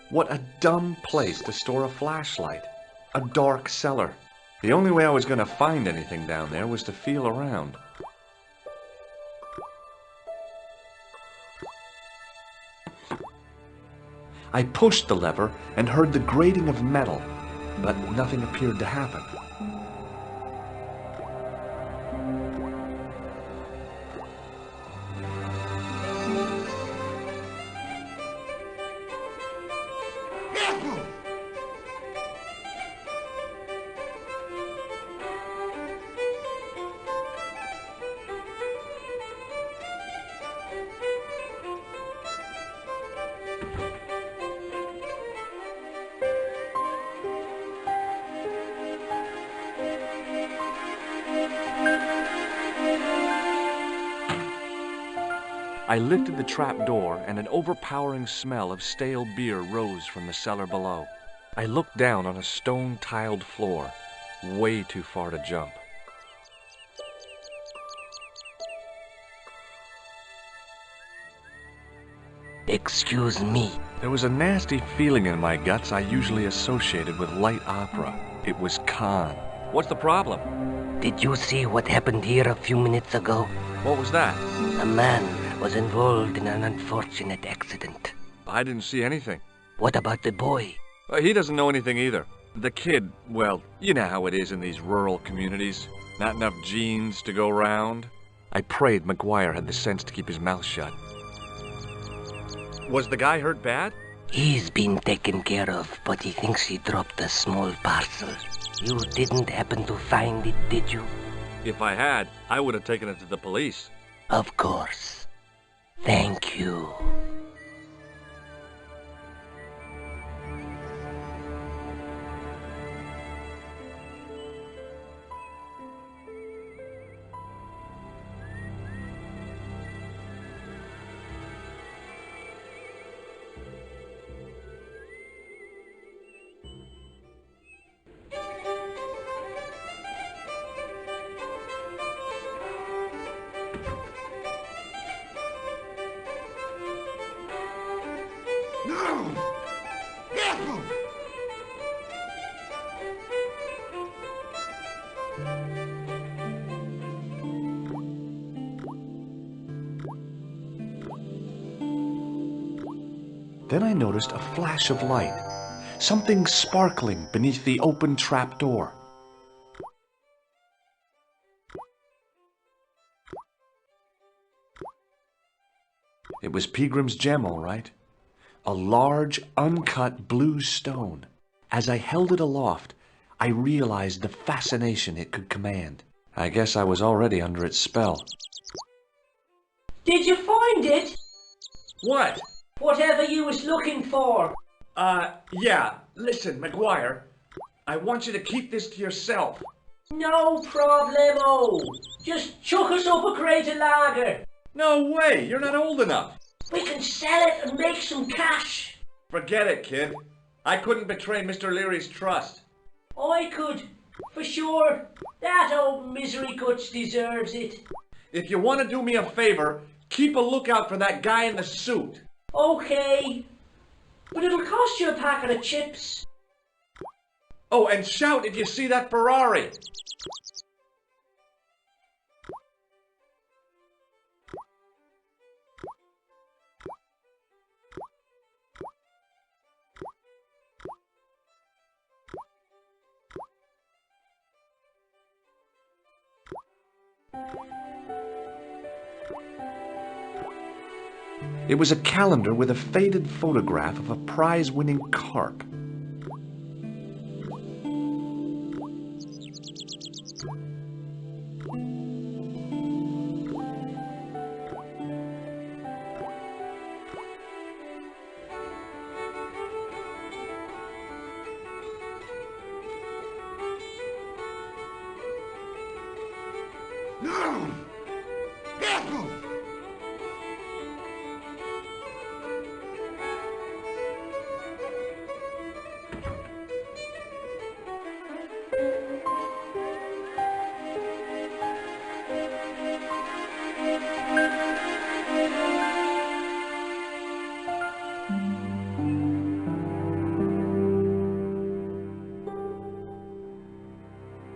What a dumb place to store a flashlight. A dark cellar. The only way I was going to find anything down there was to feel around. I pushed the lever and heard the grating of metal, but nothing appeared to happen. I lifted the trap door, and an overpowering smell of stale beer rose from the cellar below. I looked down on a stone-tiled floor, way too far to jump. Excuse me. There was a nasty feeling in my guts I usually associated with light opera. It was Khan. What's the problem? Did you see what happened here a few minutes ago? What was that? A man was involved in an unfortunate accident. I didn't see anything. What about the boy? He doesn't know anything either. The kid, well, you know how it is in these rural communities. Not enough genes to go round. I prayed McGuire had the sense to keep his mouth shut. Was the guy hurt bad? He's been taken care of, but he thinks he dropped a small parcel. You didn't happen to find it, did you? If I had, I would have taken it to the police. Of course. Thank you. Then I noticed a flash of light, something sparkling beneath the open trapdoor. It was Peagram's gem, all right. A large, uncut blue stone. As I held it aloft, I realized the fascination it could command. I guess I was already under its spell. Did you find it? What? Whatever you was looking for. Yeah. Listen, McGuire, I want you to keep this to yourself. No problemo. Just chuck us up a crate of lager. No way, you're not old enough. We can sell it and make some cash. Forget it, kid. I couldn't betray Mr. Leary's trust. I could, for sure. That old misery guts deserves it. If you want to do me a favor, keep a lookout for that guy in the suit. Okay. But it'll cost you a packet of chips. Oh, and shout if you see that Ferrari. It was a calendar with a faded photograph of a prize-winning carp.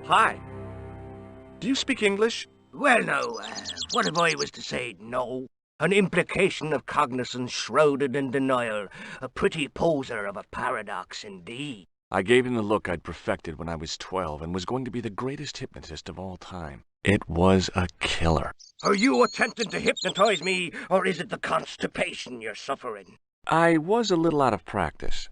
Hi. Do you speak English? Well, no, what if I was to say no? An implication of cognizance shrouded in denial. A pretty poser of a paradox indeed. I gave him the look I'd perfected when I was 12 and was going to be the greatest hypnotist of all time. It was a killer. Are you attempting to hypnotize me, or is it the constipation you're suffering? I was a little out of practice.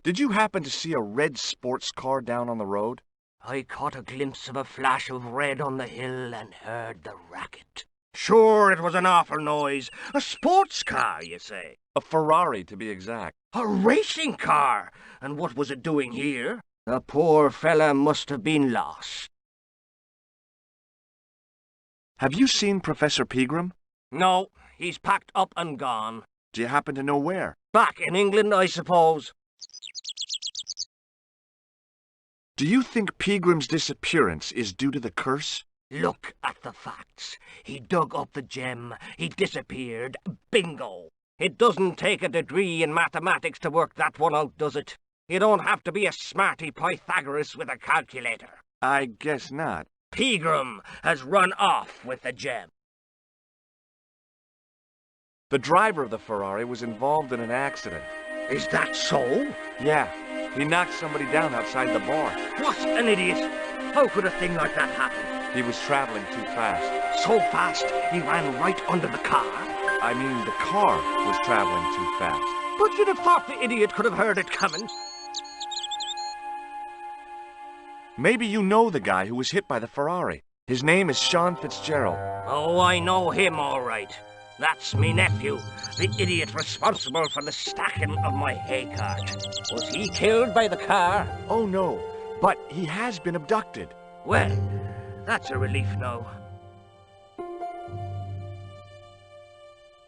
Did you happen to see a red sports car down on the road? I caught a glimpse of a flash of red on the hill and heard the racket. Sure, it was an awful noise. A sports car, you say? A Ferrari, to be exact. A racing car? And what was it doing here? The poor fella must have been lost. Have you seen Professor Pegram? No, he's packed up and gone. Do you happen to know where? Back in England, I suppose. Do you think Pegram's disappearance is due to the curse? Look at the facts. He dug up the gem. He disappeared. Bingo! It doesn't take a degree in mathematics to work that one out, does it? You don't have to be a smarty Pythagoras with a calculator. I guess not. Pegram has run off with the gem. The driver of the Ferrari was involved in an accident. Is that so? Yeah, he knocked somebody down outside the bar. What an idiot! How could a thing like that happen? He was traveling too fast. So fast, he ran right under the car? I mean, the car was traveling too fast. But you'd have thought the idiot could have heard it coming. Maybe you know the guy who was hit by the Ferrari. His name is Sean Fitzgerald. Oh, I know him all right. That's me nephew, the idiot responsible for the stacking of my hay cart. Was he killed by the car? Oh no, but he has been abducted. Well, that's a relief now.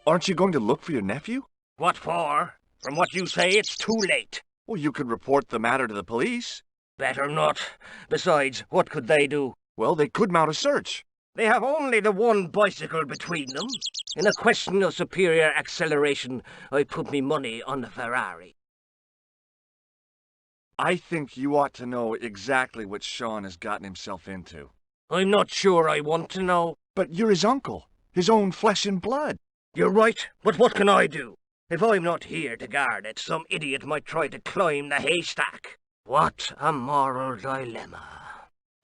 Aren't you going to look for your nephew? What for? From what you say, it's too late. Well, you could report the matter to the police. Better not. Besides, what could they do? Well, they could mount a search. They have only the one bicycle between them. In a question of superior acceleration, I put me money on the Ferrari. I think you ought to know exactly what Sean has gotten himself into. I'm not sure I want to know. But you're his uncle, his own flesh and blood. You're right, but what can I do? If I'm not here to guard it, some idiot might try to climb the haystack. What a moral dilemma.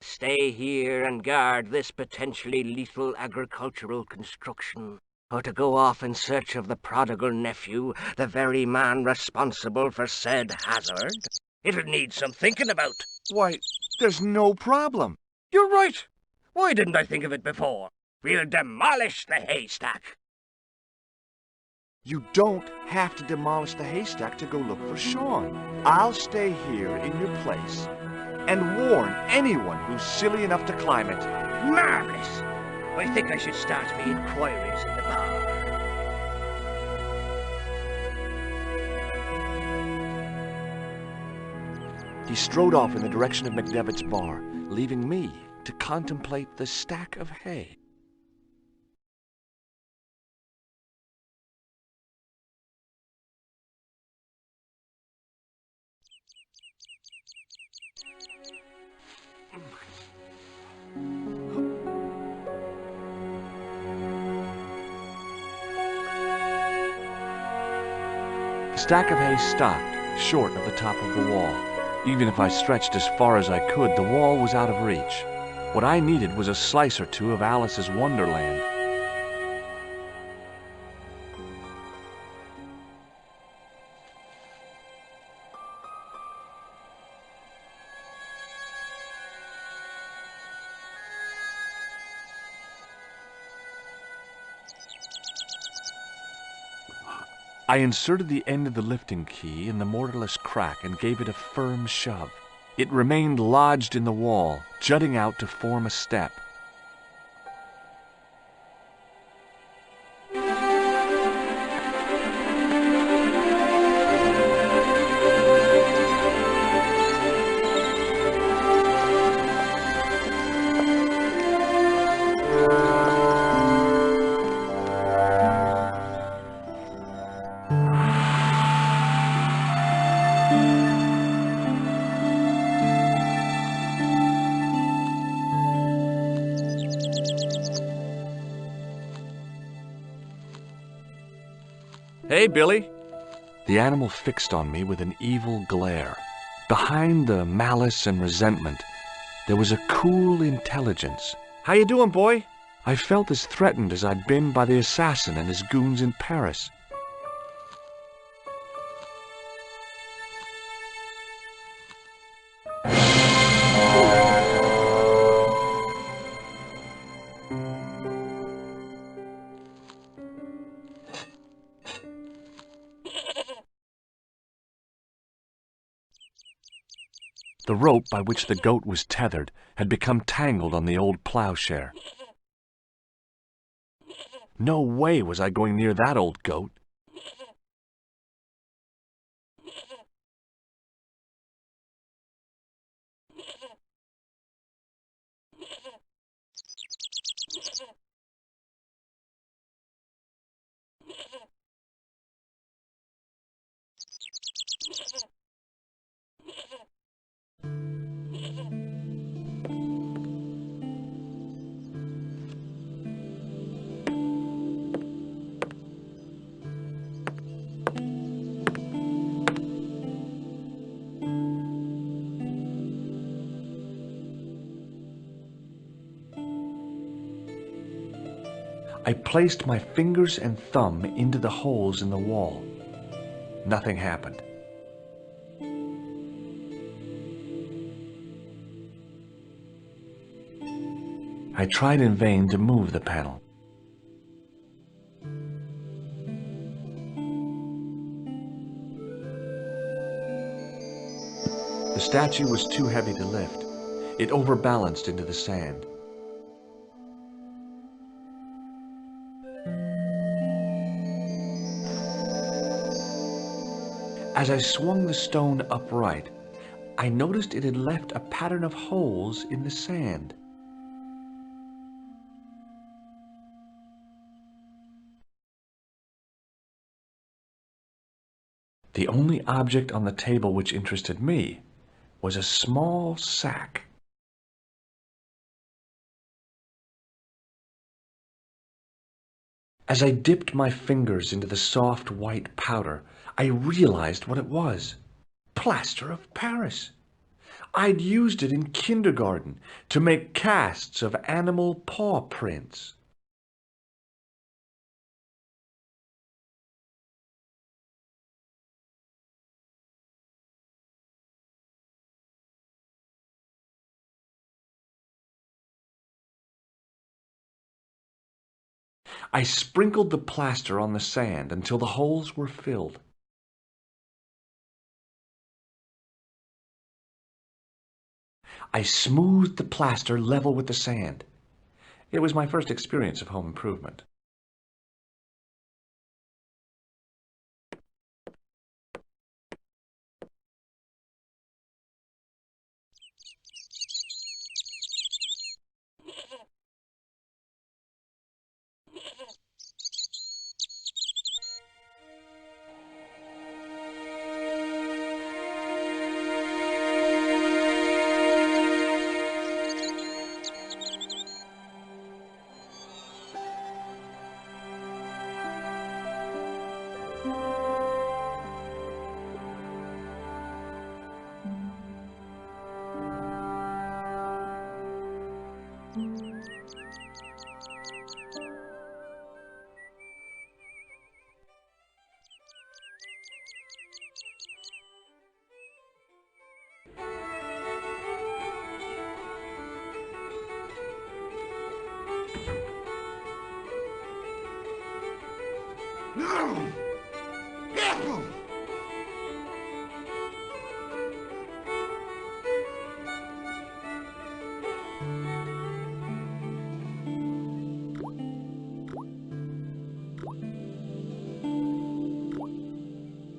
Stay here and guard this potentially lethal agricultural construction, or to go off in search of the prodigal nephew, the very man responsible for said hazard? It'll need some thinking about. Why, there's no problem. You're right. Why didn't I think of it before? We'll demolish the haystack. You don't have to demolish the haystack to go look for Sean. I'll stay here in your place and warn anyone who's silly enough to climb it. Marvelous! I think I should start me inquiries in the bar. He strode off in the direction of McDevitt's bar, leaving me to contemplate the stack of hay. The stack of hay stopped, short of the top of the wall. Even if I stretched as far as I could, the wall was out of reach. What I needed was a slice or two of Alice's Wonderland. I inserted the end of the lifting key in the mortarless crack and gave it a firm shove. It remained lodged in the wall, jutting out to form a step. Hey, Billy. The animal fixed on me with an evil glare. Behind the malice and resentment, there was a cool intelligence. How you doing, boy? I felt as threatened as I'd been by the assassin and his goons in Paris. The rope by which the goat was tethered had become tangled on the old plowshare. No way was I going near that old goat. I placed my fingers and thumb into the holes in the wall. Nothing happened. I tried in vain to move the panel. The statue was too heavy to lift. It overbalanced into the sand. As I swung the stone upright, I noticed it had left a pattern of holes in the sand. The only object on the table which interested me was a small sack. As I dipped my fingers into the soft white powder, I realized what it was. Plaster of Paris. I'd used it in kindergarten to make casts of animal paw prints. I sprinkled the plaster on the sand until the holes were filled. I smoothed the plaster level with the sand. It was my first experience of home improvement.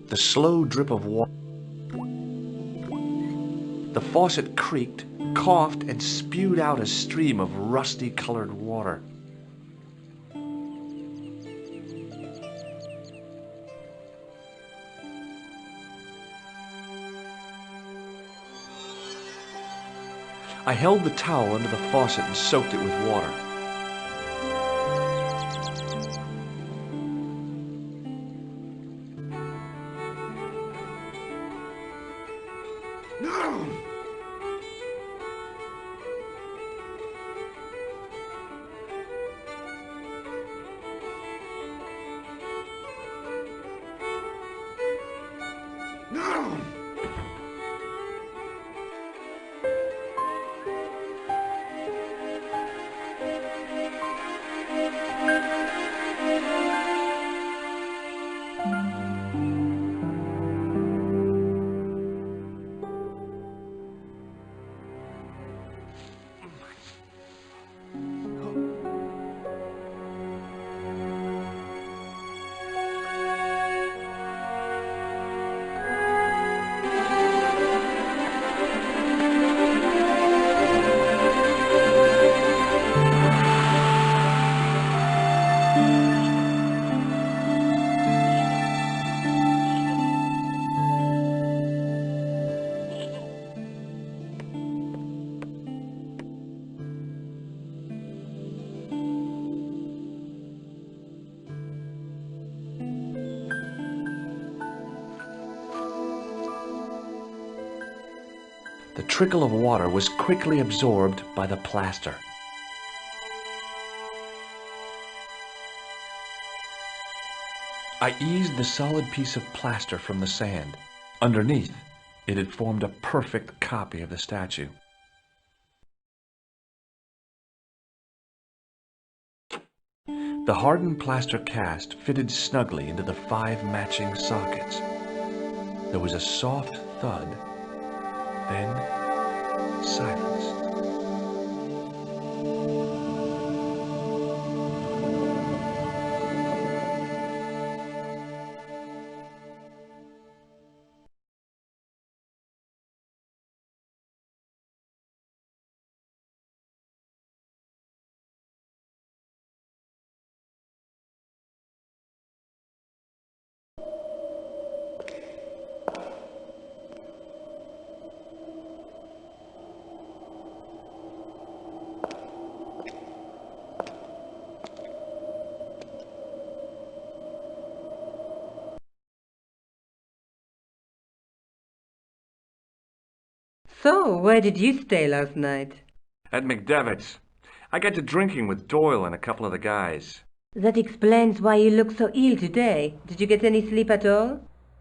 The slow drip of water. The faucet creaked, coughed, and spewed out a stream of rusty-colored water. I held the towel under the faucet and soaked it with water. The trickle of water was quickly absorbed by the plaster. I eased the solid piece of plaster from the sand. Underneath, it had formed a perfect copy of the statue. The hardened plaster cast fitted snugly into the 5 matching sockets. There was a soft thud, then silence. So, where did you stay last night? At McDevitt's. I got to drinking with Doyle and a couple of the guys. That explains why you look so ill today. Did you get any sleep at all?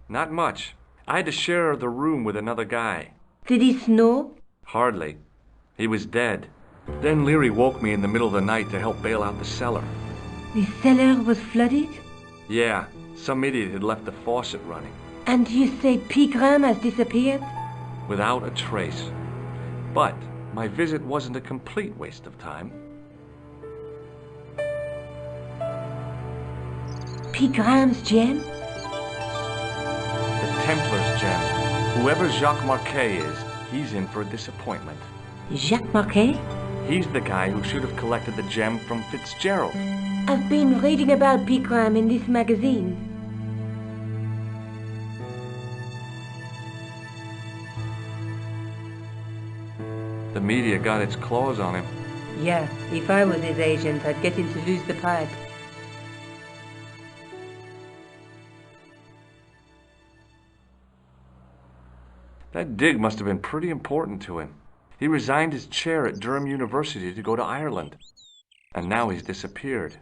Not much. I had to share the room with another guy. Did he snore? Hardly. He was dead. Then Leary woke me in the middle of the night to help bail out the cellar. The cellar was flooded? Yeah, some idiot had left the faucet running. And you say Pegram has disappeared? Without a trace. But my visit wasn't a complete waste of time. Pegram's gem? The Templars gem. Whoever Jacques Marquet is, he's in for a disappointment. Jacques Marquet? He's the guy who should have collected the gem from Fitzgerald. I've been reading about Pegram in this magazine. The media got its claws on him. Yeah, if I was his agent, I'd get him to lose the pipe. That dig must have been pretty important to him. He resigned his chair at Durham University to go to Ireland. And now he's disappeared.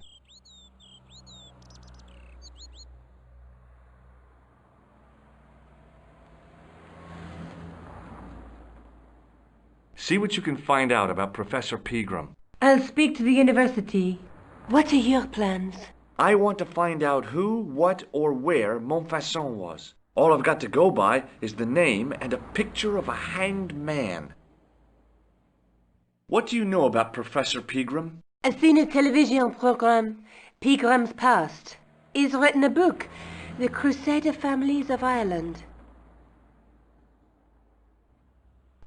See what you can find out about Professor Pegram. I'll speak to the university. What are your plans? I want to find out who, what, or where Montfaucon was. All I've got to go by is the name and a picture of a hanged man. What do you know about Professor Pegram? I've seen a television program, Pegram's Past. He's written a book, The Crusader Families of Ireland.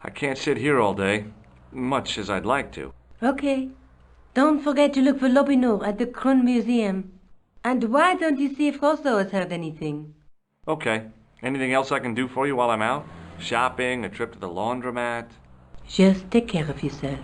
I can't sit here all day, much as I'd like to. Okay. Don't forget to look for Lobineau at the Krun Museum. And why don't you see if Rousseau has heard anything? Okay. Anything else I can do for you while I'm out? Shopping, a trip to the laundromat? Just take care of yourself.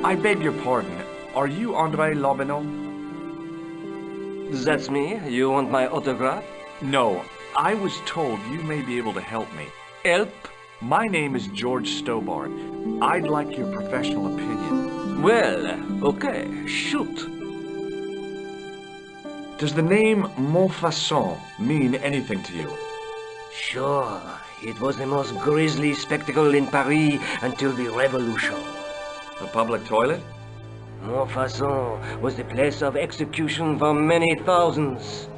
I beg your pardon. Are you André Lobineau? That's me. You want my autograph? No. I was told you may be able to help me. Help? My name is George Stobart. I'd like your professional opinion. Well, okay, shoot. Does the name Montfaucon mean anything to you? Sure. It was the most grisly spectacle in Paris until the Revolution. A public toilet? Montfaucon was the place of execution for many thousands.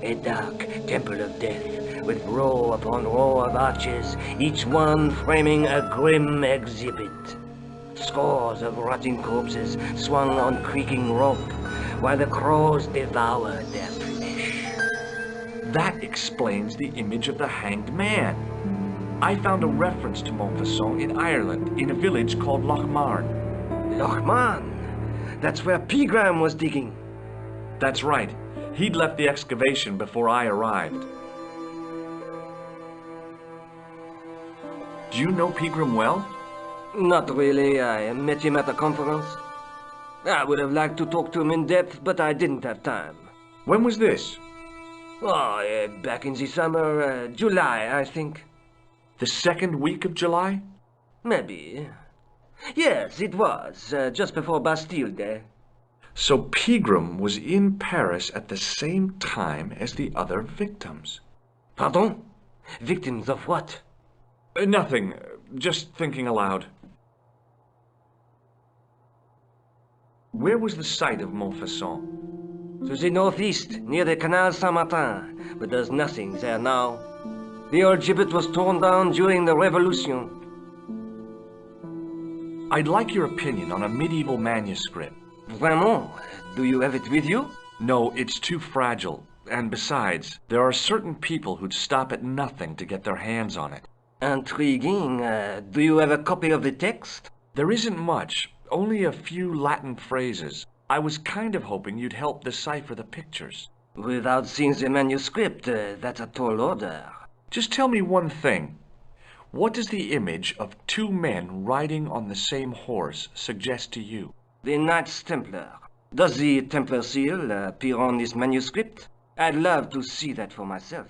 A dark temple of death, with row upon row of arches, each one framing a grim exhibit. Scores of rotting corpses swung on creaking rope, while the crows devoured their flesh. That explains the image of the hanged man. I found a reference to Montfaucon in Ireland, in a village called Lochmarn. Lochman! That's where Pegram was digging. That's right. He'd left the excavation before I arrived. Do you know Pegram well? Not really. I met him at a conference. I would have liked to talk to him in depth, but I didn't have time. When was this? Oh, back in the summer, July, I think. The second week of July? Maybe. Yes, it was, just before Bastille Day. So Pegram was in Paris at the same time as the other victims. Pardon? Victims of what? Nothing. Just thinking aloud. Where was the site of Montfaucon? To the northeast, near the Canal Saint-Martin, but there's nothing there now. The old gibbet was torn down during the Revolution. I'd like your opinion on a medieval manuscript. Vraiment? Do you have it with you? No, it's too fragile. And besides, there are certain people who'd stop at nothing to get their hands on it. Intriguing. Do you have a copy of the text? There isn't much, only a few Latin phrases. I was kind of hoping you'd help decipher the pictures. Without seeing the manuscript, that's a tall order. Just tell me one thing. What does the image of two men riding on the same horse suggest to you? The Knights Templar. Does the Templar seal appear on this manuscript? I'd love to see that for myself.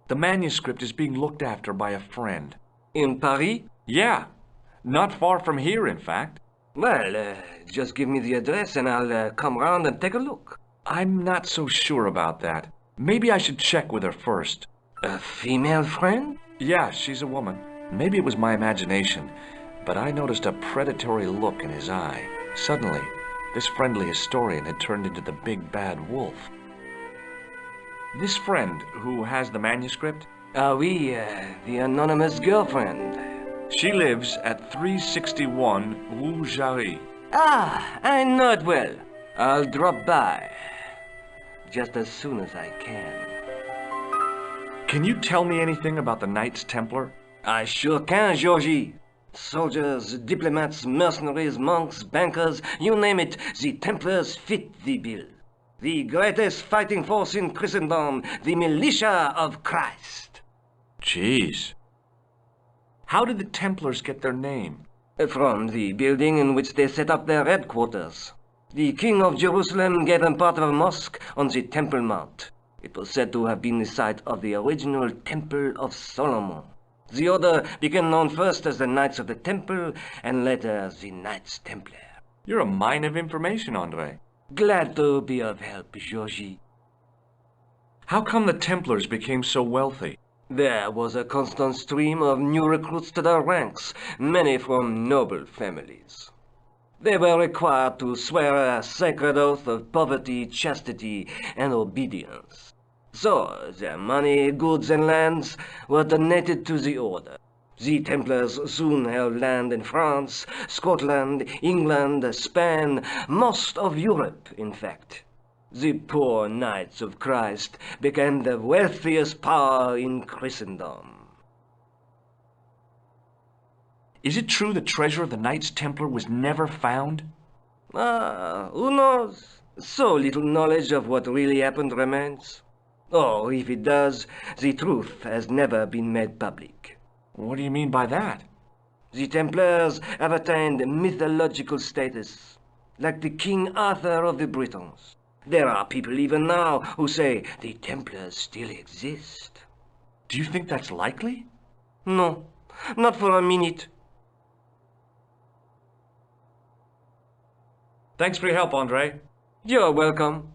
The manuscript is being looked after by a friend. In Paris? Yeah, not far from here, in fact. Well, just give me the address and I'll come round and take a look. I'm not so sure about that. Maybe I should check with her first. A female friend? Yeah, she's a woman. Maybe it was my imagination, but I noticed a predatory look in his eye. Suddenly, this friendly historian had turned into the big bad wolf. This friend who has the manuscript? Oui, the anonymous girlfriend. She lives at 361 Rue Jarry. Ah, I know it well. I'll drop by. Just as soon as I can. Can you tell me anything about the Knights Templar? I sure can, Georgie. Soldiers, diplomats, mercenaries, monks, bankers, you name it, the Templars fit the bill. The greatest fighting force in Christendom, the militia of Christ. Jeez. How did the Templars get their name? From the building in which they set up their headquarters. The King of Jerusalem gave them part of a mosque on the Temple Mount. It was said to have been the site of the original Temple of Solomon. The order became known first as the Knights of the Temple, and later as the Knights Templar. You're a mine of information, Andre. Glad to be of help, Georgie. How come the Templars became so wealthy? There was a constant stream of new recruits to their ranks, many from noble families. They were required to swear a sacred oath of poverty, chastity, and obedience. So, their money, goods, and lands were donated to the order. The Templars soon held land in France, Scotland, England, Spain, most of Europe, in fact. The poor Knights of Christ became the wealthiest power in Christendom. Is it true the treasure of the Knights Templar was never found? Who knows? So little knowledge of what really happened remains. Or, if it does, the truth has never been made public. What do you mean by that? The Templars have attained mythological status, like the King Arthur of the Britons. There are people even now who say the Templars still exist. Do you think that's likely? No, not for a minute. Thanks for your help, Andre. You're welcome.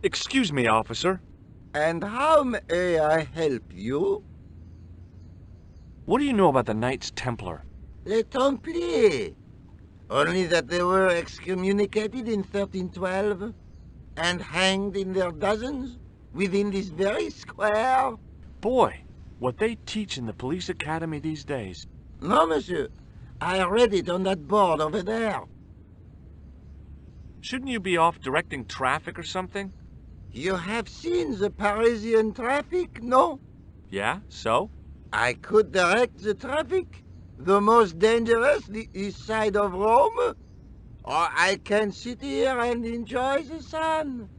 Excuse me, officer. And how may I help you? What do you know about the Knights Templar? Les Templiers. Only that they were excommunicated in 1312 and hanged in their dozens within this very square. Boy, what they teach in the police academy these days. No, monsieur. I read it on that board over there. Shouldn't you be off directing traffic or something? You have seen the Parisian traffic, no? Yeah, so? I could direct the traffic. The most dangerous, the east side of Rome. Or I can sit here and enjoy the sun,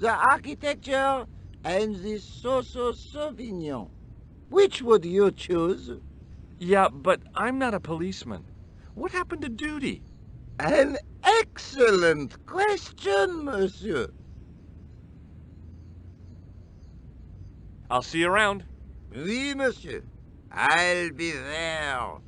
the architecture, and the Sauvignon. Which would you choose? Yeah, but I'm not a policeman. What happened to duty? An excellent question, monsieur. I'll see you around. Oui, monsieur. I'll be there.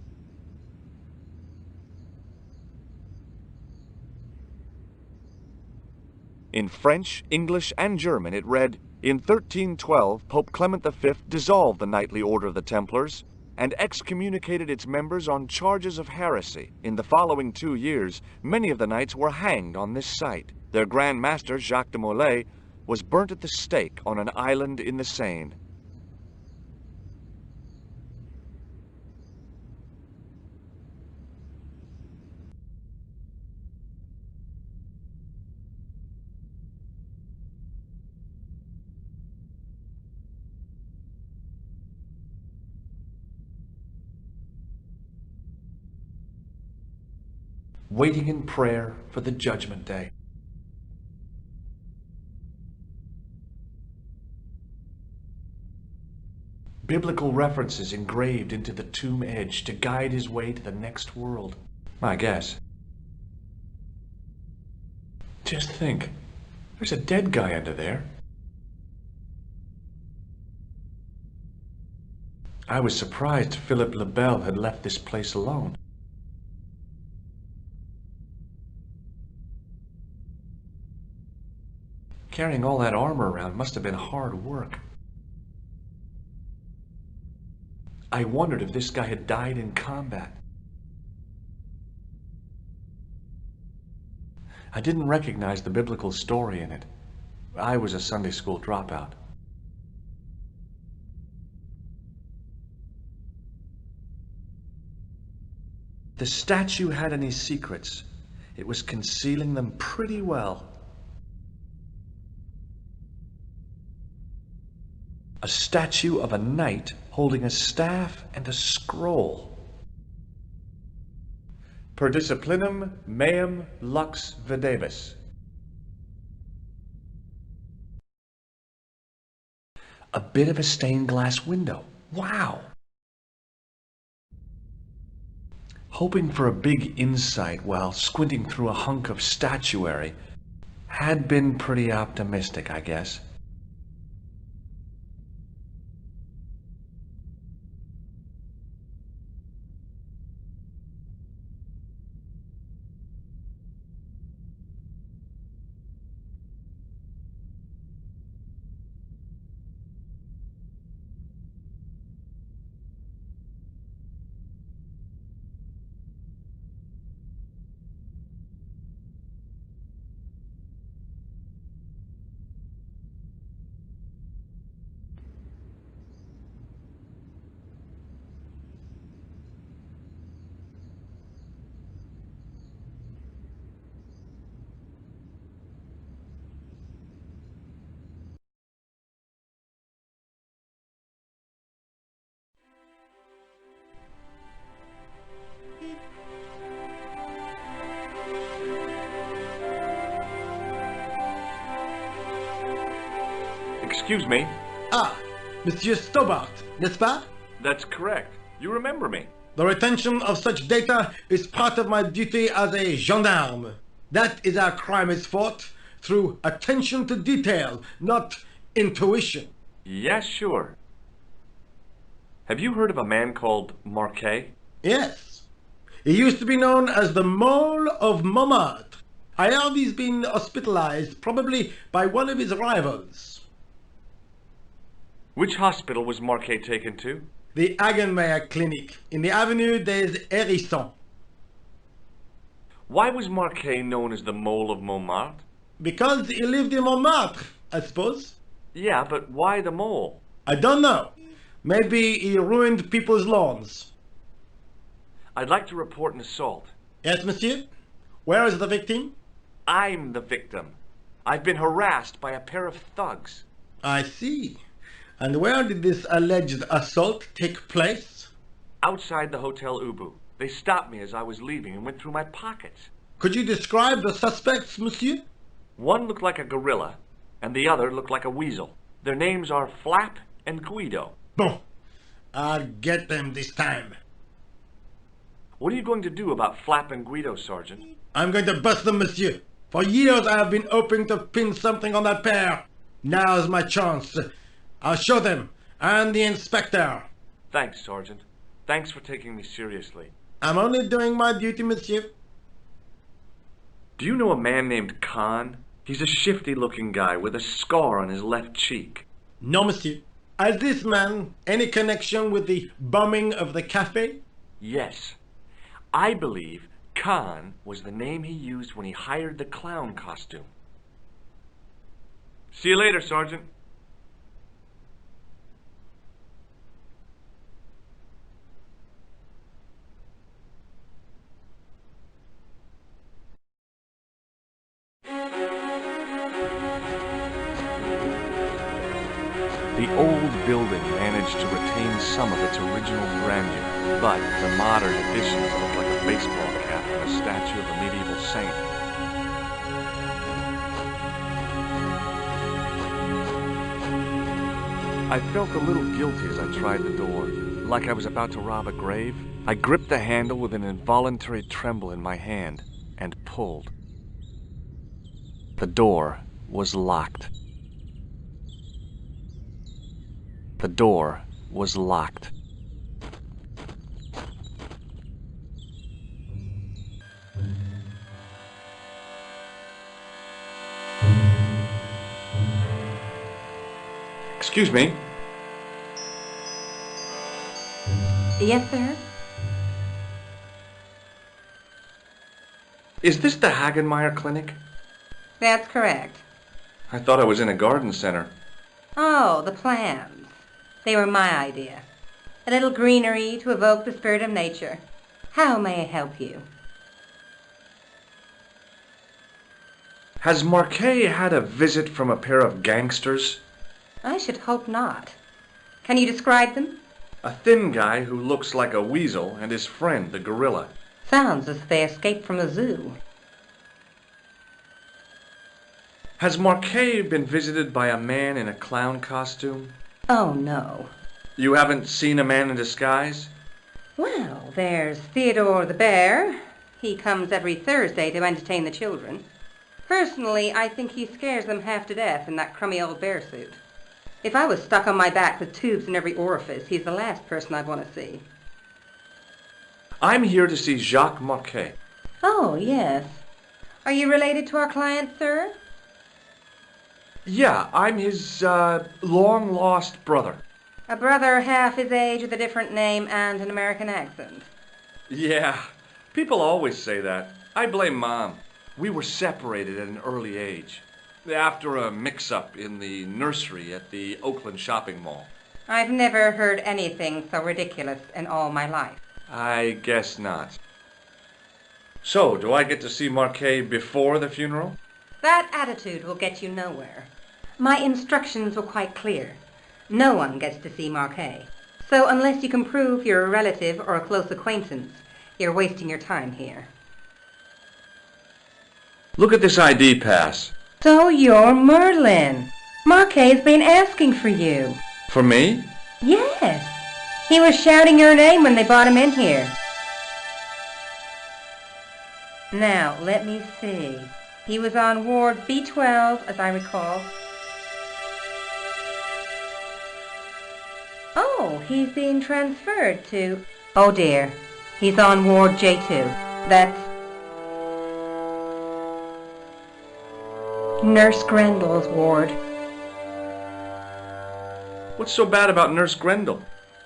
In French, English, and German it read, "In 1312, Pope Clement V dissolved the Knightly Order of the Templars and excommunicated its members on charges of heresy. In the following 2 years, many of the knights were hanged on this site. Their Grand Master, Jacques de Molay, was burnt at the stake on an island in the Seine." Waiting in prayer for the Judgment Day. Biblical references engraved into the tomb edge to guide his way to the next world. I guess. Just think, there's a dead guy under there. I was surprised Philippe le Bel had left this place alone. Carrying all that armor around must have been hard work. I wondered if this guy had died in combat. I didn't recognize the biblical story in it. I was a Sunday school dropout. The statue had any secrets. It was concealing them pretty well. A statue of a knight holding a staff and a scroll. Per disciplinum meum lux videvis. A bit of a stained glass window. Wow! Hoping for a big insight while squinting through a hunk of statuary had been pretty optimistic, I guess. Excuse me. Ah, Monsieur Stobart, n'est-ce pas? That's correct. You remember me. The retention of such data is part of my duty as a gendarme. That is how crime is fought, through attention to detail, not intuition. Yes, sure. Have you heard of a man called Marquet? Yes. He used to be known as the Mole of Montmartre. I heard he's been hospitalized, probably by one of his rivals. Which hospital was Marquet taken to? The Hagenmeyer Clinic, in the Avenue des Hérissons. Why was Marquet known as the Mole of Montmartre? Because he lived in Montmartre, I suppose. Yeah, but why the mole? I don't know. Maybe he ruined people's lawns. I'd like to report an assault. Yes, monsieur? Where is the victim? I'm the victim. I've been harassed by a pair of thugs. I see. And where did this alleged assault take place? Outside the Hotel Ubu. They stopped me as I was leaving and went through my pockets. Could you describe the suspects, monsieur? One looked like a gorilla, and the other looked like a weasel. Their names are Flap and Guido. Bon. I'll get them this time. What are you going to do about Flap and Guido, Sergeant? I'm going to bust them, monsieur. For years I have been hoping to pin something on that pair. Now's my chance. I'll show them, and the inspector. Thanks, Sergeant. Thanks for taking me seriously. I'm only doing my duty, monsieur. Do you know a man named Khan? He's a shifty-looking guy with a scar on his left cheek. No, monsieur. Has this man any connection with the bombing of the cafe? Yes. I believe Khan was the name he used when he hired the clown costume. See you later, Sergeant. The old building managed to retain some of its original grandeur, but the modern additions look like a baseball cap and a statue of a medieval saint. I felt a little guilty as I tried the door, like I was about to rob a grave. I gripped the handle with an involuntary tremble in my hand and pulled. The door was locked. The door was locked. Excuse me. Yes, sir? Is this the Hagenmeyer Clinic? That's correct. I thought I was in a garden center. Oh, the plans. They were my idea. A little greenery to evoke the spirit of nature. How may I help you? Has Marquet had a visit from a pair of gangsters? I should hope not. Can you describe them? A thin guy who looks like a weasel and his friend, the gorilla. Sounds as if they escaped from a zoo. Has Marquet been visited by a man in a clown costume? Oh, no. You haven't seen a man in disguise? Well, there's Theodore the bear. He comes every Thursday to entertain the children. Personally, I think he scares them half to death in that crummy old bear suit. If I was stuck on my back with tubes in every orifice, he's the last person I'd want to see. I'm here to see Jacques Marquet. Oh, yes. Are you related to our client, sir? Yeah, I'm his, long-lost brother. A brother half his age with a different name and an American accent. Yeah, people always say that. I blame Mom. We were separated at an early age, after a mix-up in the nursery at the Oakland shopping mall. I've never heard anything so ridiculous in all my life. I guess not. So, do I get to see Marquet before the funeral? That attitude will get you nowhere. My instructions were quite clear. No one gets to see Marquet. So unless you can prove you're a relative or a close acquaintance, you're wasting your time here. Look at this ID pass. So you're Merlin. Marquet's been asking for you. For me? Yes. He was shouting your name when they brought him in here. Now, let me see. He was on Ward B12, as I recall. Oh, he's being transferred to... Oh dear. He's on Ward J2. That's... Nurse Grendel's ward. What's so bad about Nurse Grendel?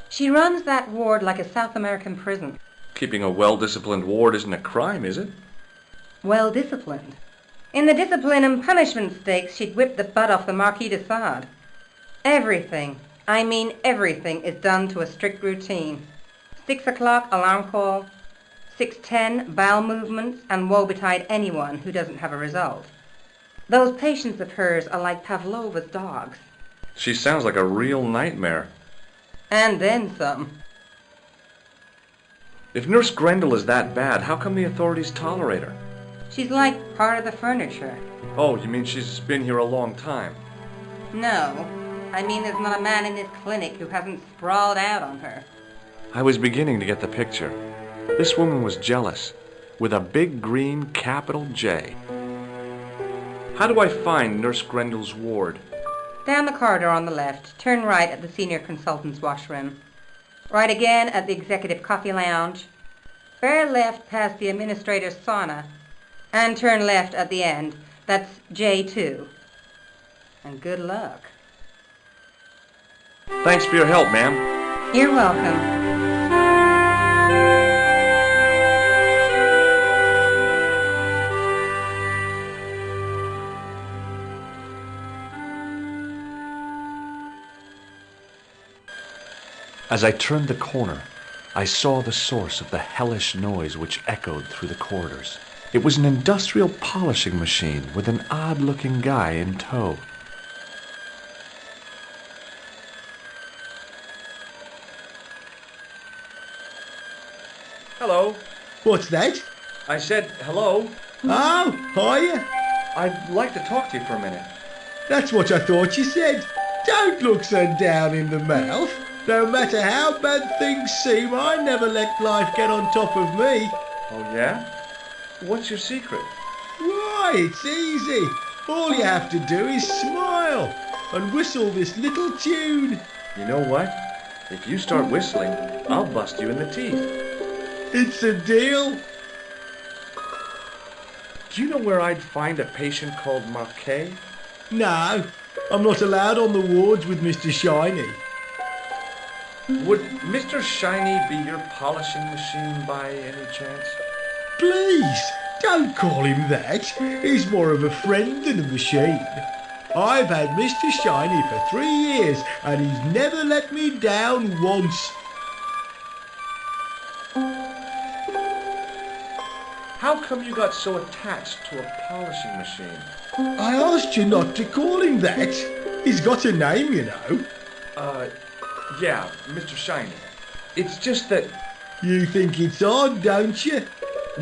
She runs that ward like a South American prison. Keeping a well-disciplined ward isn't a crime, is it? Well disciplined. In the discipline and punishment stakes, she'd whip the butt off the Marquis de Sade. Everything, I mean everything, is done to a strict routine. 6 o'clock alarm call, 6:10 bowel movements, and woe betide anyone who doesn't have a result. Those patients of hers are like Pavlova's dogs. She sounds like a real nightmare. And then some. If Nurse Grendel is that bad, how come the authorities tolerate her? She's like part of the furniture. Oh, you mean she's been here a long time? No, I mean there's not a man in this clinic who hasn't sprawled out on her. I was beginning to get the picture. This woman was jealous, with a big green capital J. How do I find Nurse Grendel's ward? Down the corridor on the left, turn right at the senior consultant's washroom. Right again at the executive coffee lounge. Bear left past the administrator's sauna. And turn left at the end. That's J2. And good luck. Thanks for your help, ma'am. You're welcome. As I turned the corner, I saw the source of the hellish noise which echoed through the corridors. It was an industrial polishing machine with an odd-looking guy in tow. Hello. What's that? I said hello. Oh, hiya. I'd like to talk to you for a minute. That's what I thought you said. Don't look so down in the mouth. No matter how bad things seem, I never let life get on top of me. Oh, yeah? What's your secret? Why, it's easy. All you have to do is smile and whistle this little tune. You know what? If you start whistling, I'll bust you in the teeth. It's a deal. Do you know where I'd find a patient called Marquet? No, I'm not allowed on the wards with Mr. Shiny. Would Mr. Shiny be your polishing machine by any chance? Please, don't call him that. He's more of a friend than a machine. I've had Mr. Shiny for 3 years and he's never let me down once. How come you got so attached to a polishing machine? I asked you not to call him that. He's got a name, you know. Yeah, Mr. Shiny. It's just that... You think it's odd, don't you?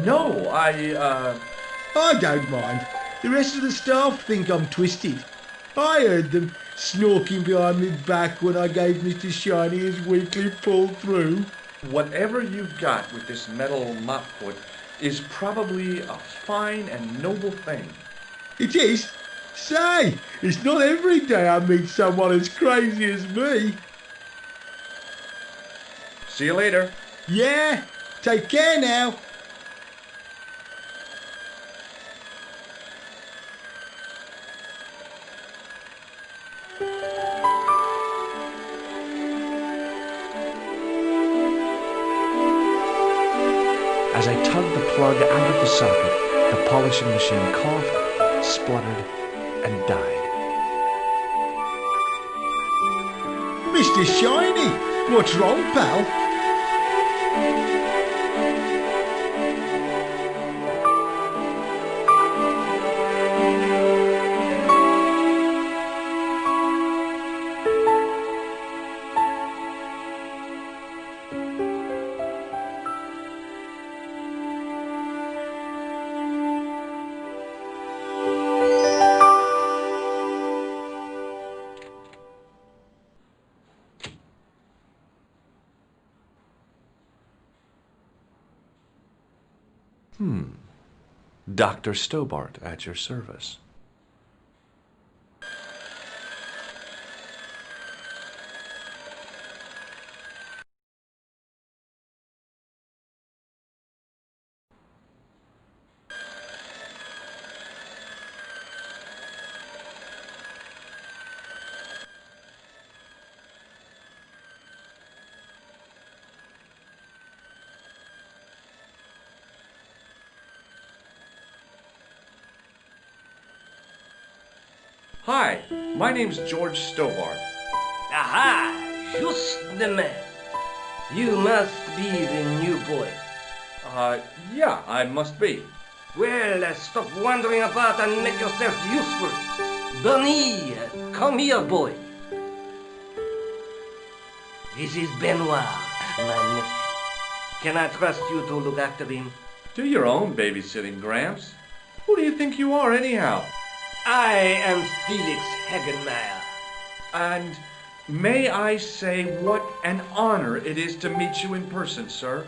No, I don't mind. The rest of the staff think I'm twisted. I heard them snorking behind my back when I gave Mr. Shiny his weekly pull through. Whatever you've got with this metal mop foot is probably a fine and noble thing. It is? Say, it's not every day I meet someone as crazy as me. See you later. Yeah, take care now. As I tugged the plug out of the socket, the polishing machine coughed, spluttered, and died. Mr. Shiny, what's wrong, pal? Dr. Stobart at your service. Hi, my name's George Stobart. Aha! Just the man. You must be the new boy. Yeah, I must be. Well, stop wandering about and make yourself useful. Bunny, come here, boy. This is Benoit, my nephew. Can I trust you to look after him? Do your own babysitting, Gramps. Who do you think you are, anyhow? I am Felix Hagenmeyer. And may I say what an honor it is to meet you in person, sir.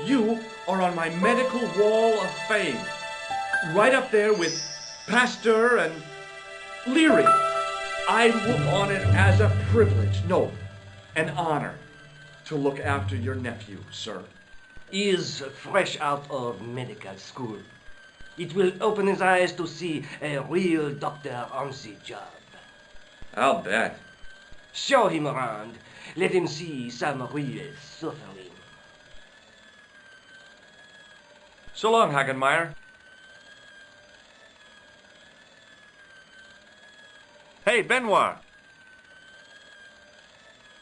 You are on my medical wall of fame. Right up there with Pasteur and Leary. I look on it as a privilege, no, an honor, to look after your nephew, sir. He is fresh out of medical school. It will open his eyes to see a real doctor on the job. I'll bet. Show him around. Let him see some real suffering. So long, Hagenmeyer. Hey, Benoit.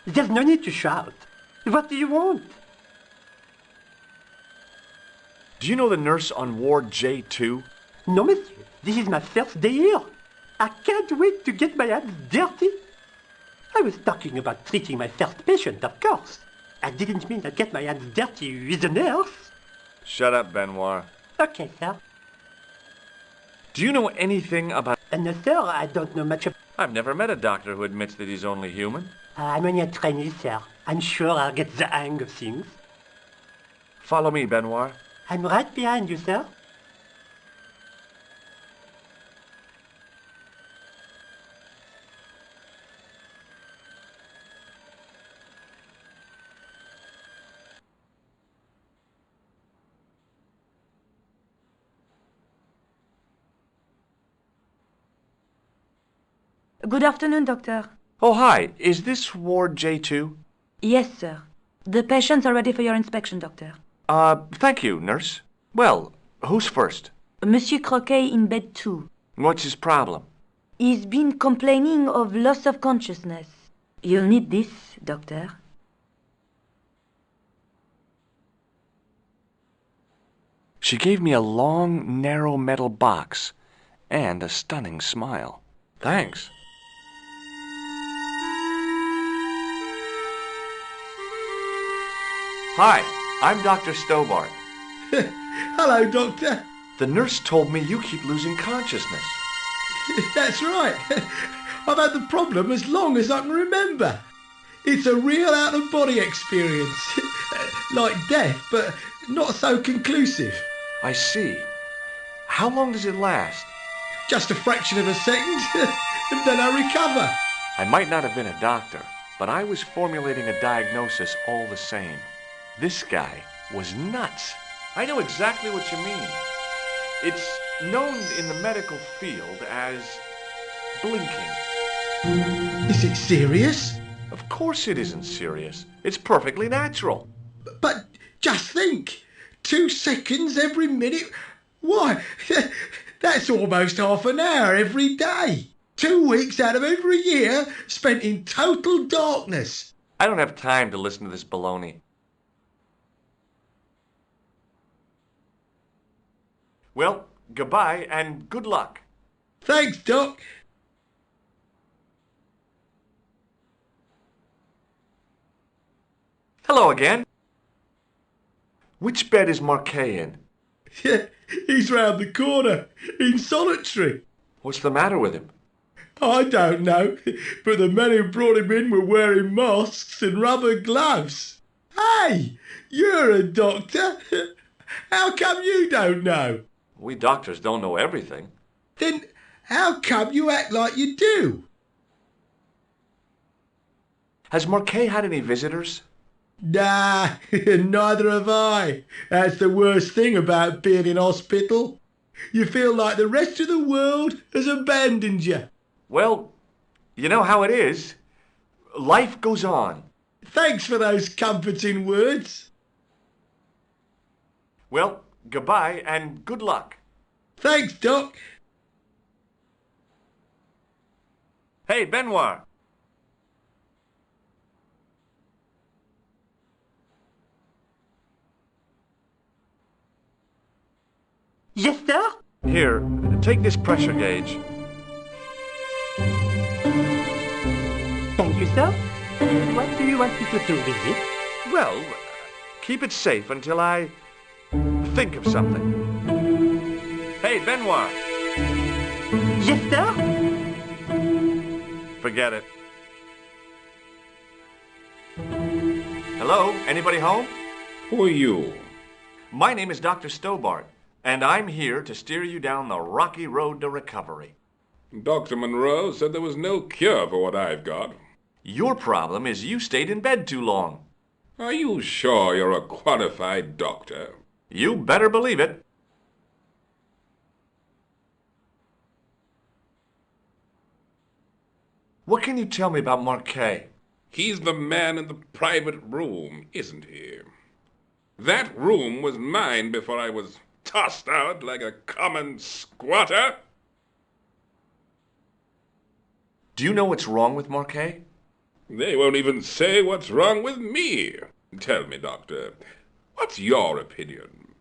There's no need to shout. What do you want? Do you know the nurse on Ward J2? No, monsieur. This is my first day here. I can't wait to get my hands dirty. I was talking about treating my first patient, of course. I didn't mean to get my hands dirty with a nurse. Shut up, Benoit. Okay, sir. Do you know anything about... No, sir, I don't know much about... I've never met a doctor who admits that he's only human. I'm only a trainee, sir. I'm sure I'll get the hang of things. Follow me, Benoit. I'm right behind you, sir. Good afternoon, doctor. Oh, hi. Is this Ward J2? Yes, sir. The patients are ready for your inspection, doctor. Thank you, nurse. Well, who's first? Monsieur Croquet in bed 2. What's his problem? He's been complaining of loss of consciousness. You'll need this, doctor. She gave me a long, narrow metal box and a stunning smile. Thanks. Hi, I'm Dr. Stobart. Hello, Doctor. The nurse told me you keep losing consciousness. That's right. I've had the problem as long as I can remember. It's a real out-of-body experience. Like death, but not so conclusive. I see. How long does it last? Just a fraction of a second, and then I recover. I might not have been a doctor, but I was formulating a diagnosis all the same. This guy was nuts. I know exactly what you mean. It's known in the medical field as blinking. Is it serious? Of course it isn't serious. It's perfectly natural. But just think, 2 seconds every minute. Why, that's almost half an hour every day. 2 weeks out of every year spent in total darkness. I don't have time to listen to this baloney. Well, goodbye and good luck. Thanks, Doc. Hello again. Which bed is Marquet in? He's round the corner, in solitary. What's the matter with him? I don't know, but the men who brought him in were wearing masks and rubber gloves. Hey, you're a doctor. How come you don't know? We doctors don't know everything. Then how come you act like you do? Has Marquet had any visitors? Nah, neither have I. That's the worst thing about being in hospital. You feel like the rest of the world has abandoned you. Well, you know how it is. Life goes on. Thanks for those comforting words. Well, goodbye and good luck. Thanks, Doc. Hey, Benoit! Yes, sir? Here, take this pressure gauge. Thank you, sir. What do you want me to do with it? Well, keep it safe until I think of something. Hey, Benoit! Yes, sir? Forget it. Hello? Anybody home? Who are you? My name is Dr. Stobart, and I'm here to steer you down the rocky road to recovery. Dr. Monroe said there was no cure for what I've got. Your problem is you stayed in bed too long. Are you sure you're a qualified doctor? You better believe it. What can you tell me about Marquet? He's the man in the private room, isn't he? That room was mine before I was tossed out like a common squatter. Do you know what's wrong with Marquet? They won't even say what's wrong with me. Tell me, Doctor, what's your opinion?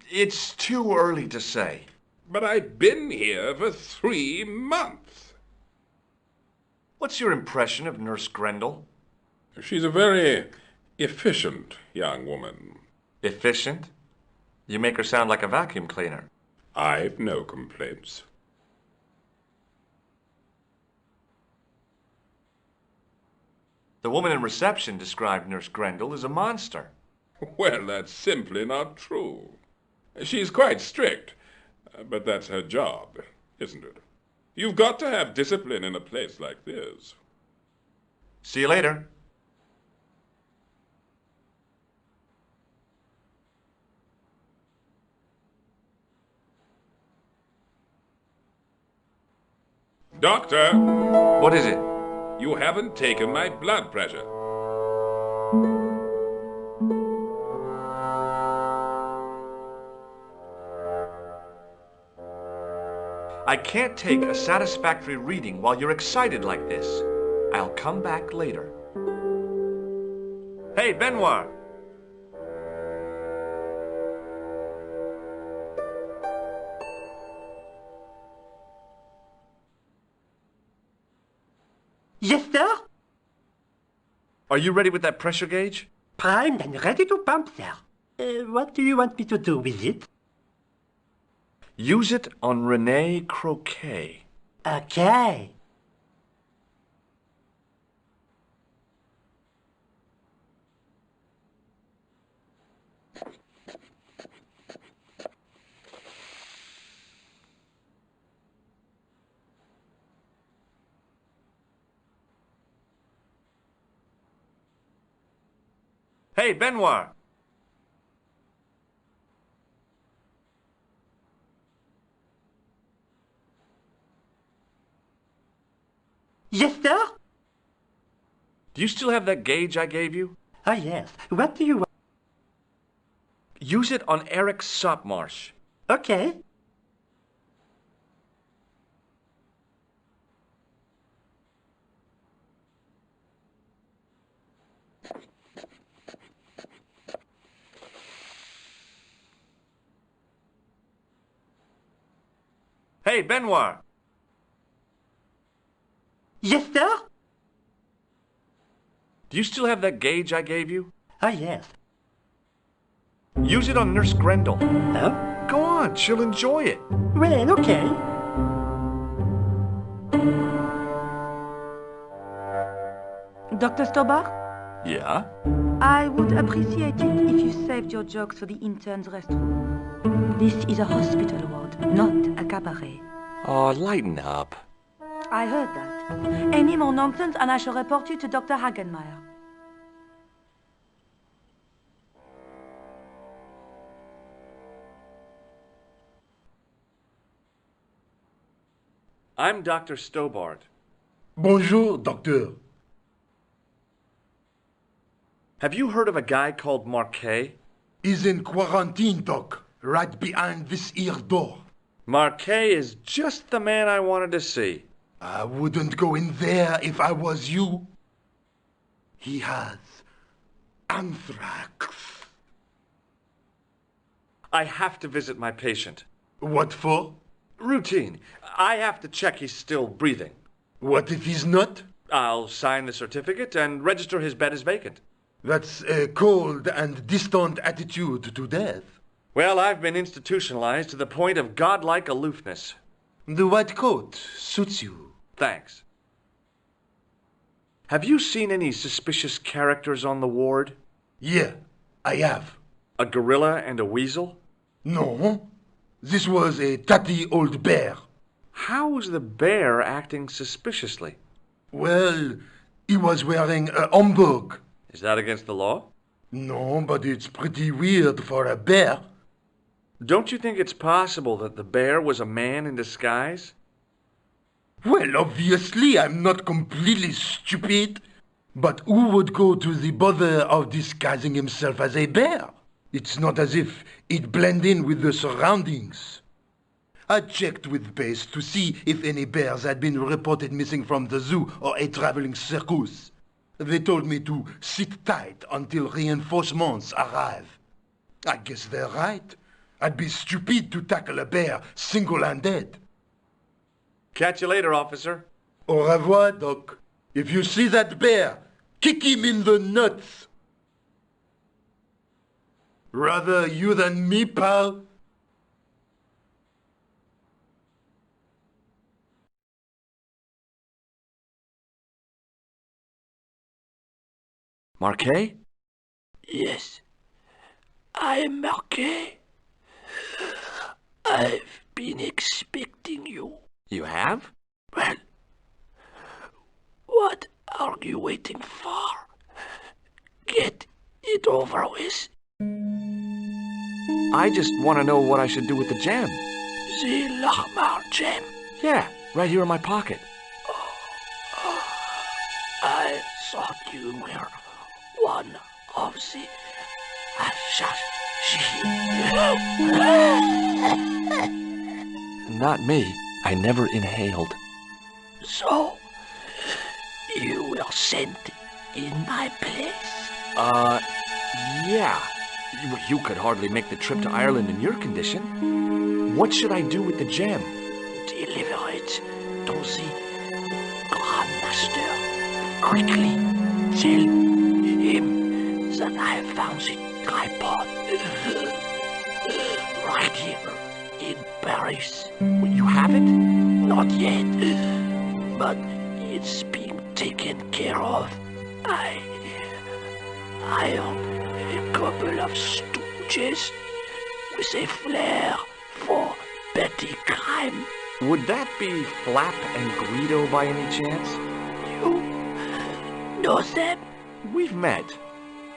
It's too early to say. But I've been here for 3 months. What's your impression of Nurse Grendel? She's a very efficient young woman. Efficient? You make her sound like a vacuum cleaner. I've no complaints. The woman in reception described Nurse Grendel as a monster. Well, that's simply not true. She's quite strict, but that's her job, isn't it? You've got to have discipline in a place like this. See you later. Doctor, What is it? you haven't taken my blood pressure. I can't take a satisfactory reading while you're excited like this. I'll come back later. Hey, Benoit! Yes, sir? Are you ready with that pressure gauge? Primed and ready to pump, sir. What do you want me to do with it? Use it on Rene Croquet. Okay. Hey, Benoit! Yes, sir? Do you still have that gauge I gave you? Oh, yes. What do you want? Use it on Eric Sopmarsh. Okay. Hey, Benoit! Yes, sir? Do you still have that gauge I gave you? Oh, yes. Use it on Nurse Grendel. Huh? Go on, she'll enjoy it. Well, okay. Dr. Stobart? Yeah? I would appreciate it if you saved your jokes for the intern's restroom. This is a hospital ward, not a cabaret. Oh, lighten up. I heard that. Any more nonsense and I shall report you to Dr. Hagenmeyer. I'm Dr. Stobart. Bonjour, docteur. Have you heard of a guy called Marquet? He's in quarantine, doc, right behind this here door. Marquet is just the man I wanted to see. I wouldn't go in there if I was you. He has anthrax. I have to visit my patient. What for? Routine. I have to check he's still breathing. What if he's not? I'll sign the certificate and register his bed as vacant. That's a cold and distant attitude to death. Well, I've been institutionalized to the point of godlike aloofness. The white coat suits you. Thanks. Have you seen any suspicious characters on the ward? Yeah, I have. A gorilla and a weasel? No, this was a tatty old bear. How is the bear acting suspiciously? Well, he was wearing a homburg. Is that against the law? No, but it's pretty weird for a bear. Don't you think it's possible that the bear was a man in disguise? Well, obviously, I'm not completely stupid. But who would go to the bother of disguising himself as a bear? It's not as if he'd blend in with the surroundings. I checked with base to see if any bears had been reported missing from the zoo or a traveling circus. They told me to sit tight until reinforcements arrive. I guess they're right. I'd be stupid to tackle a bear single-handed. Catch you later, officer. Au revoir, Doc. If you see that bear, kick him in the nuts. Rather you than me, pal. Marquet? Yes, I am Marquet. I've been expecting you. You have? Well, what are you waiting for? Get it over with. I just want to know what I should do with the gem. The Lahmar gem. Yeah, right here in my pocket. I thought you were one of the Not me. I never inhaled. So, you were sent in my place? Yeah. You could hardly make the trip to Ireland in your condition. What should I do with the gem? Deliver it to the Grand Master. Quickly tell him that I found the tripod right here in Paris. You have it? Not yet, but it's being taken care of. I hired a couple of stooges with a flair for petty crime. Would that be Flap and Guido by any chance? You know them? We've met.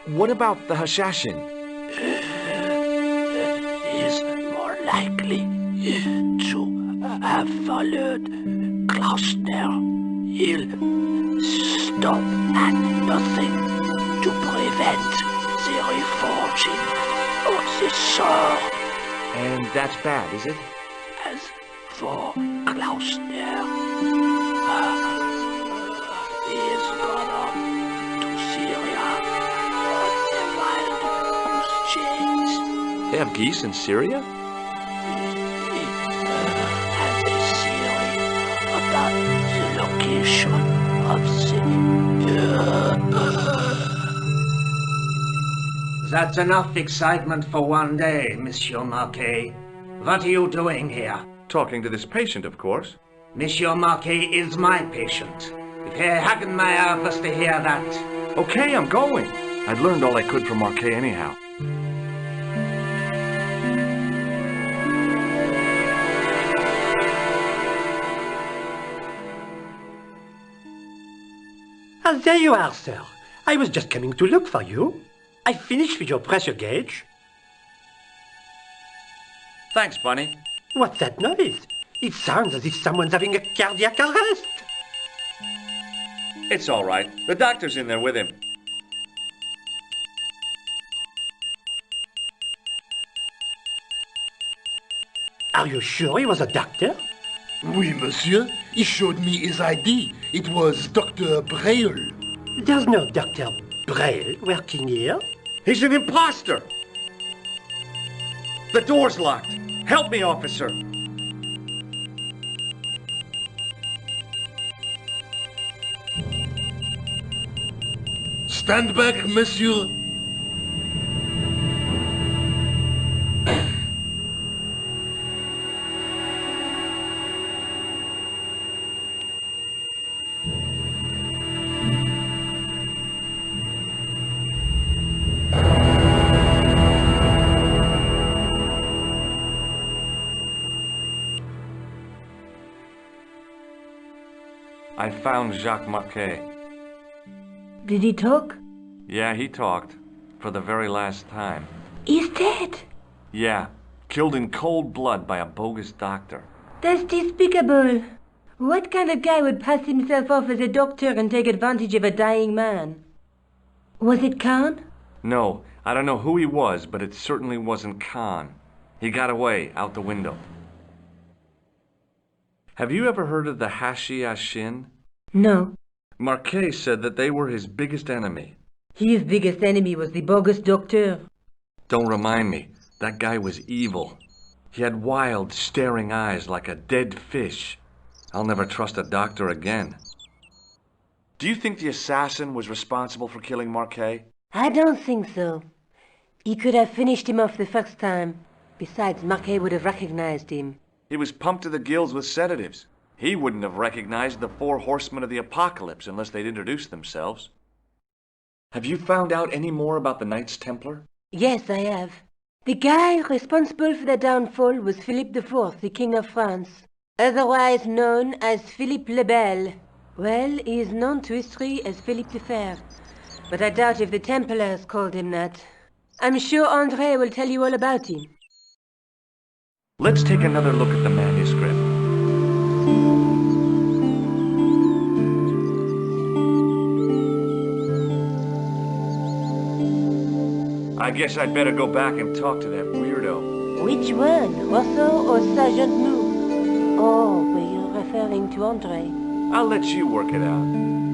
What about the Hashashin? Is more likely to have followed Klausner. He'll stop at nothing to prevent the reforging of the sword. And that's bad, is it? As for Klausner, he is gone on to Syria on a wild goose chase. They have geese in Syria? He has a theory about the location of the... That's enough excitement for one day, Monsieur Marquet. What are you doing here? Talking to this patient, of course. Monsieur Marquet is my patient. Herr Hagenmeyer was to hear that. Okay, I'm going. I'd learned all I could from Marquet anyhow. There you are, sir. I was just coming to look for you. I finished with your pressure gauge. Thanks, Bunny. What's that noise? It sounds as if someone's having a cardiac arrest. It's all right. The doctor's in there with him. Are you sure he was a doctor? Oui, monsieur. He showed me his ID. It was Dr. Braille. There's no Dr. Braille working here. He's an imposter! The door's locked. Help me, officer. Stand back, monsieur. I found Jacques Marquet. Did he talk? Yeah, he talked. For the very last time. He's dead. Yeah, killed in cold blood by a bogus doctor. That's despicable. What kind of guy would pass himself off as a doctor and take advantage of a dying man? Was it Khan? No, I don't know who he was, but it certainly wasn't Khan. He got away, out the window. Have you ever heard of the Hashi-Ashin? No. Marquet said that they were his biggest enemy. His biggest enemy was the bogus doctor. Don't remind me. That guy was evil. He had wild, staring eyes like a dead fish. I'll never trust a doctor again. Do you think the assassin was responsible for killing Marquet? I don't think so. He could have finished him off the first time. Besides, Marquet would have recognized him. He was pumped to the gills with sedatives. He wouldn't have recognized the 4 horsemen of the apocalypse unless they'd introduced themselves. Have you found out any more about the Knights Templar? Yes, I have. The guy responsible for their downfall was Philippe IV, the King of France, otherwise known as Philippe le Bel. Well, he is known to history as Philippe the Fair, but I doubt if the Templars called him that. I'm sure André will tell you all about him. Let's take another look at the manuscript. I guess I'd better go back and talk to that weirdo. Which one, Rousseau or Sergeant Nous? Oh, were you referring to André? I'll let you work it out.